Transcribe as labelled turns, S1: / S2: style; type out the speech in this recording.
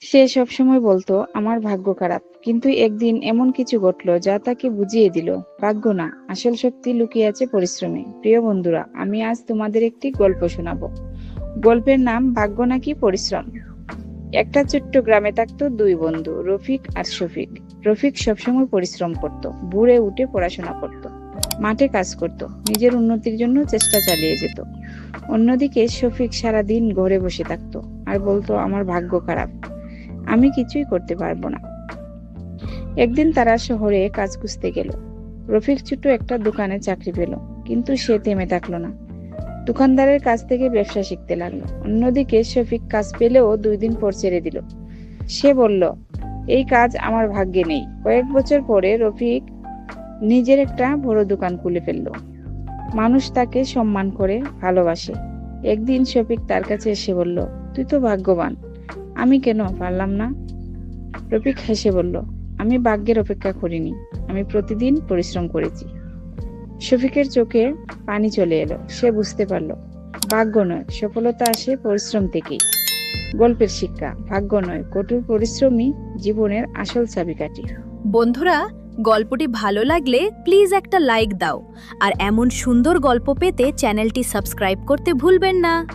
S1: সে সবসময় বলতো আমার ভাগ্য খারাপ, কিন্তু একদিন এমন কিছু ঘটলো যা তাকে বুঝিয়ে দিল ভাগ্য না, আসল শক্তি লুকিয়ে আছে পরিশ্রমে। প্রিয় বন্ধুরা, আমি আজ তোমাদের একটি গল্প শোনাবো। গল্পের নাম ভাগ্য নাকি পরিশ্রম। একটা ছোট্ট গ্রামে থাকতো দুই বন্ধু, রফিক আর শফিক। রফিক সবসময় পরিশ্রম করত, ভোরে উঠে পড়াশোনা করত, মাঠে কাজ করত, নিজের উন্নতির জন্য চেষ্টা চালিয়ে যেত। অন্যদিকে শফিক সারাদিন ঘরে বসে থাকতো আর বলতো আমার ভাগ্য খারাপ, আমি কিছুই করতে পারবো না। একদিন তারা শহরে কাজ খুঁজতে গেল। রফিক ছোট একটা দোকানে চাকরি পেল, কিন্তু সে থেমে থাকলো না। দোকানদারের কাছ থেকে ব্যবসা শিখতে লাগলো। অন্যদিকে শফিক কাজ পেলেও 2 দিন পর ছেড়ে দিল। সে বলল, এই কাজ আমার ভাগ্যে নেই। কয়েক বছর পরে রফিক নিজের একটা বড় দোকান খুলে ফেললো। মানুষ তাকে সম্মান করে, ভালোবাসে। একদিন শফিক তার কাছে এসে বলল, তুই তো ভাগ্যবান, আমি কেন পারলাম না? রফিক হেসে বলল, আমি ভাগ্যের অপেক্ষা করিনি, আমি প্রতিদিন পরিশ্রম করেছি। শফিকের চোখে পানি চলে এলো। সে বুঝতে পারল, ভাগ্য নয়, সফলতা আসে পরিশ্রম থেকেই। গল্পের শিক্ষা, ভাগ্য নয়, কঠোর পরিশ্রমই জীবনের আসল চাবিকাঠি।
S2: বন্ধুরা, গল্পটি ভালো লাগলে প্লিজ একটা লাইক দাও আর এমন সুন্দর গল্প পেতে চ্যানেলটি সাবস্ক্রাইব করতে ভুলবেন না।